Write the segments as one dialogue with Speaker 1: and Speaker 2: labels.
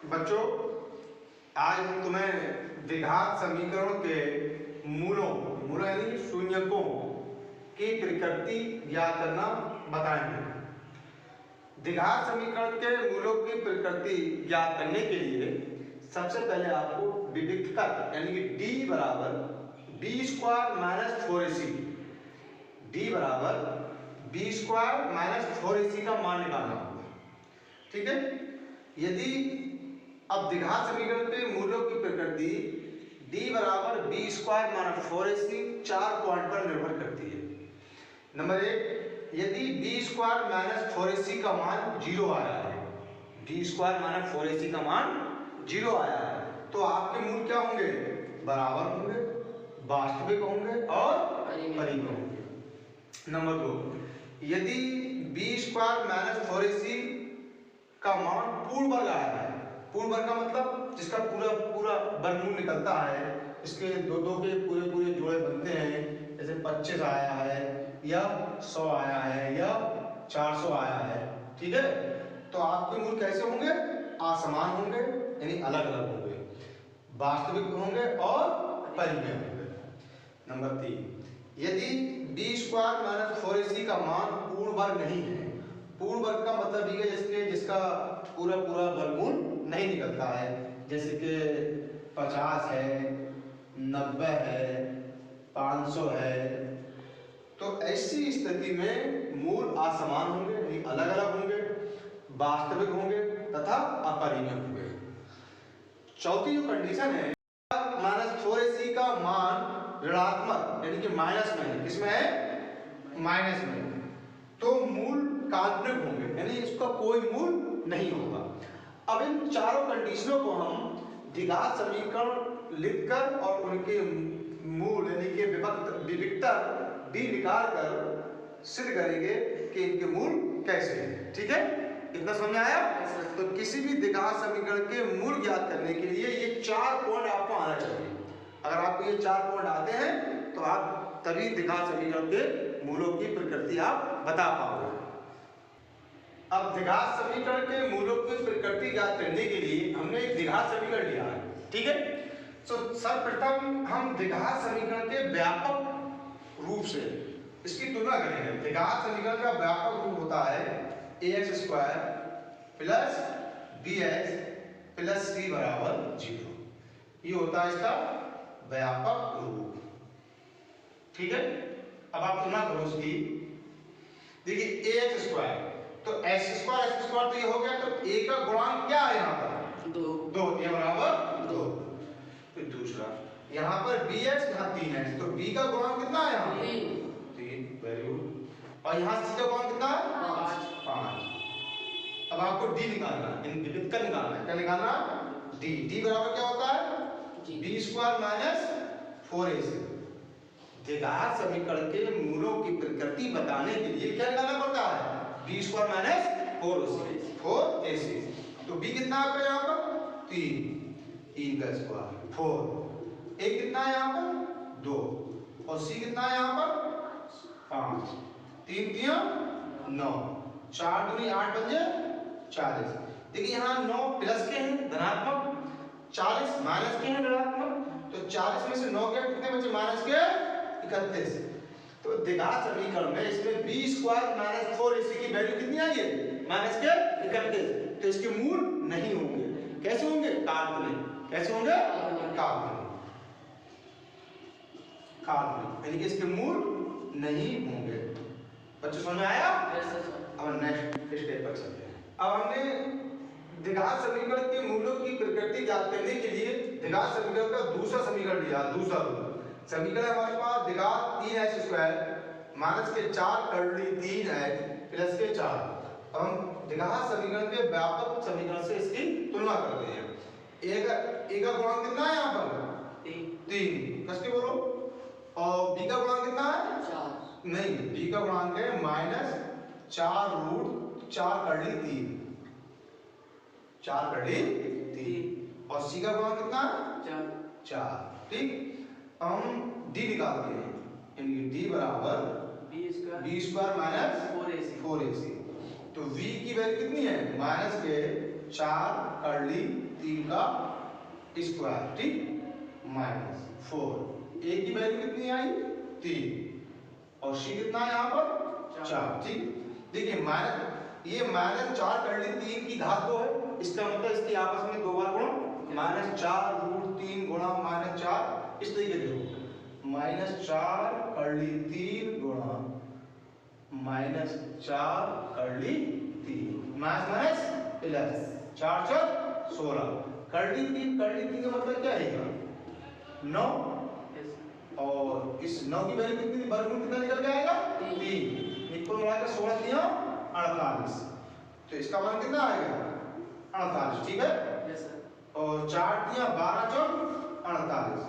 Speaker 1: बच्चों, आज हम तुम्हें द्विघात समीकरण के मूलों यानी शून्यकों की प्रकृति ज्ञात करना बताएंगे। द्विघात समीकरण के मूलों की प्रकृति ज्ञात करने के लिए सबसे पहले आपको विविक्तकर यानी कि d बराबर B square minus 4ac D बराबर बी स्क्वायर माइनस 4ac का मान निकालना होगा। ठीक है, यदि अब द्विघात समीकरण के मूलों की प्रकृति d बराबर B square minus 4ac 4 point पर निर्भर करती है। नंबर 1, यदि बी स्क्वायर माइनस 4ac का मान 0 आया है, बी स्क्वायर माइनस 4ac का मान 0 आया है, तो आपके मूल क्या होंगे? बराबर होंगे, वास्तविक होंगे और परिमेय होंगे। नंबर 2, यदि बी स्क्वायर माइनस 4ac का मान पूर्ण वर्ग आया है, पूर्ण वर्ग का मतलब जिसका पूरा वर्गमूल निकलता है, इसके दो के पूरे जोड़े बनते हैं, जैसे 25 आया है या 100 आया है या 400 आया है। ठीक है, तो आपके मूल कैसे होंगे? असमान होंगे यानी अलग अलग होंगे, वास्तविक होंगे और परिमेय होंगे। नंबर 3, यदि बी स्क्वायर माइनस 4ac का मान पूर्ण वर्ग नहीं है, पूर्ण वर्ग का मतलब ये है जिसका पूरा वर्गमूल नहीं निकलता है, जैसे कि 50 है, 90 है, 500 है, तो ऐसी स्थिति में मूल असमान होंगे यानी अलग अलग होंगे, वास्तविक होंगे तथा अपरिमेय होंगे। चौथी जो कंडीशन है, माइनस 4ac का मान ऋणात्मक यानी कि माइनस में है, किसमें है? माइनस में, तो मूल काल्पनिक होंगे यानी इसका कोई मूल नहीं होगा। अब इन चारों कंडीशनों को हम द्विघात समीकरण लिखकर और उनके मूल यानी कि विविक्तर d निकाल कर सिद्ध करेंगे कि इनके मूल कैसे हैं। ठीक है, इतना समझ में आया? तो किसी भी द्विघात समीकरण के मूल ज्ञात करने के लिए ये 4 पॉइंट आपको आना चाहिए। अगर आपको ये 4 पॉइंट आते हैं तो आप तभी द्विघात समीकरण के मूलों की प्रकृति आप बता पाओगे। अब द्विघात समीकरण के मूलों की प्रकृति ज्ञात करने के लिए हमने एक द्विघात समीकरण लिया है। ठीक है, तो सर्वप्रथम हम द्विघात समीकरण के व्यापक रूप से इसकी तुलना करेंगे। द्विघात समीकरण का व्यापक रूप होता है ax square plus bx plus c बराबर 0। ये होता है इसका व्यापक रूप। ठीक है, अब आप तुलना करो इसकी। देखिए ax स्क्वायर तो x स्क्वायर तो ये हो गया, तो a का गुणांक क्या है यहाँ पर? 2, ये बराबर 2। फिर दूसरा यहाँ पर bx, यहाँ 3x, तो b का गुणांक कितना है यहाँ? 3, वेरी गुड। और यहाँ c का गुणांक कितना है? 5। अब आपको d निकालना है, इन विविध का निकालना है। क्या निकालना? d बराबर क्या होता है? b square minus 4ac। द्विघात समीकरण के मूलों की प्रकृति बताने के लिए क्या निकालना पड़ता है? b square minus 4ac। तो b कितना है यहाँ पर? 3 का स्क्वायर 4। a कितना है यहाँ पर? 2। और c कितना है यहाँ पर? 5। 3 3 9, 4 दूनी 8 बजे 40। देखिए यहाँ 9 प्लस के हैं धनात्मक, 40 माइनस के हैं ऋणात्मक, तो 40 में से 9 के कितने बचे? माइनस के 31। तो द्विघात समीकरण में इसमें b स्क्वायर माइनस 4ac की वैल्यू कितनी आई है? माइनस के 31। तो इसके मूल नहीं होंगे। कैसे होंगे? काल्पनिक। कैसे होंगे? काल्पनिक यानी कि इसके मूल नहीं होंगे। बच्चों समझ में आया? अब नेक्स्ट स्टेप पर चलते हैं। अब हमने द्विघात समीकरण के मूलों की प्रकृति ज्ञात करने के लिए द्विघात समीकरण का दूसरा समीकरण लिया। दूसरा समीकरण हमारे पास द्विघात 3x स्क्वायर माइनस के 4 कर्ली 3x प्लस के 4। अब हम द्विघात समीकरण के व्यापक समीकरण से इसकी तुलना करते हैं। a का गुणांक कितना है यहाँ पर? 3। कस के बोलो। और b का गुणांक कितना है? 4। नहीं, b का गुणांक है माइनस 4 रूट 4 कर्ली 3। 4 कर्ली 3। और c का गुणांक कितना है? 4। ठीक, हम d निकालते हैं, यानी d बराबर b स्क्वायर माइनस 4ac। तो v की वैल्यू कितनी है? माइनस के 4 कर्ली 3 का स्क्वायर, ठीक, माइनस 4, ए की वैल्यू कितनी आई 3 और सी कितना है यहाँ पर 4, ठीक। देखिए माइनस ये -4 कर्ली 3 की घात 2 है, इसका मतलब इसकी आपस में 2 बार गुणा, -4 रूट 3 गुणा -4, इस तरीके से होगा -4 कर्ली 3 गुणा -4 कर्ली 3 माइनस प्लस 4 4 16 कर्ली 3 का मतलब क्या है 9 और इस 9 की वैल्यू कितनी, वर्गमूल कितना निकल के आएगा 3, कुल मिलाकर 16 दिया 48, तो इसका मान कितना आएगा 48, ठीक है। और 4 दिया 12 चौक 48,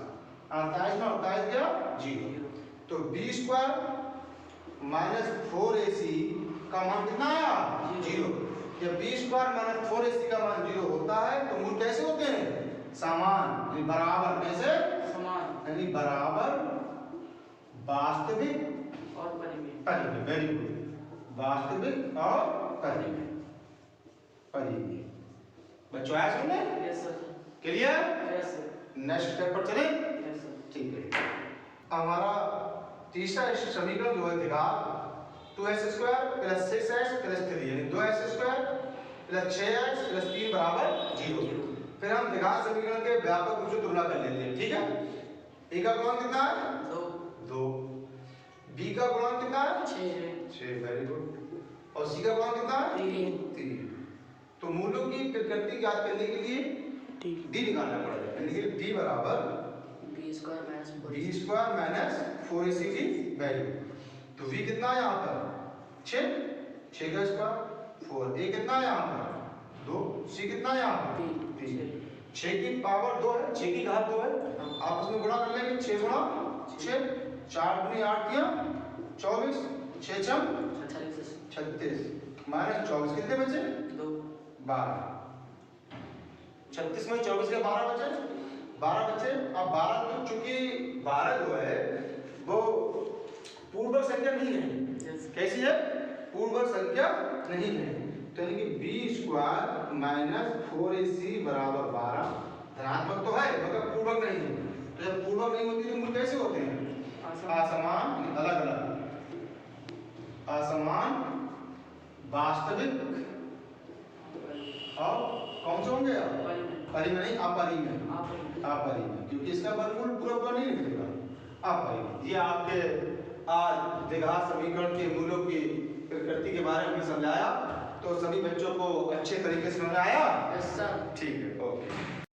Speaker 1: 48 में 48 गया 0, तो b स्क्वायर -4ac का मान कितना आया 0। जब b स्क्वायर -4ac का मान 0 होता है तो मूल कैसे होते हैं समान, यानी बराबर, कैसे समान, यानी बराबर वास्तविक और परिमेय, वेरी गुड, वास्तविक और परिमेय, बच्चों आया सुनने, yes sir, clear, yes sir, next step पर चले, यस सर, ठीक है। हमारा तीसरा समीकरण जो है द्विघात 2s² + 6s + 3 यानी 2s² + 6s + 3 = 0। फिर हम द्विघात समीकरण के व्यापक रूप से तुलना कर लेते हैं, ठीक है। a का गुणांक कितना है 2, b का गुणांक कितना है 6, वेरी गुड, और c का गुणांक कितना है 3। तो मूलों की प्रकृति ज्ञात करने के लिए d निकालना पड़ेगा, यानी कि d बराबर b² - 4ac की वैल्यू, तो v कितना है यहाँ पर 6 का स्क्वायर 4, a कितना है यहाँ पर 2, c कितना है यहाँ पर 3, 6 की पावर 2 है, 6 की घात 2 है, आपस में गुणा कर लेंगे 6 गुणा 6, 4 दूनी 8 दिया 24, 6 छम 36 -24 कितने बचे 12, 36 में 24 के 12 बचे, 12 बचे। अब 12 तो चूंकि 12 जो है वो पूर्वक संख्या नहीं है, कैसी है पूर्वक संख्या नहीं है, तो यानी कि b² - 4ac = 12, धनात्मक तो है मगर पूर्वक नहीं है, तो जब पूर्वक नहीं होती तो मूल कैसे होते हैं असमान, अलग अलग, असमान, वास्तविक और कौन से होंगे परिमेय नहीं अपरिमेय, क्योंकि इसका वर्गमूल पूरा नहीं निकलेगा, अपरिमेय। ये आपके आज द्विघात समीकरण के मूलों की प्रकृति के बारे में समझाया, तो सभी बच्चों को अच्छे तरीके से समझ आया, यस सर, ठीक है।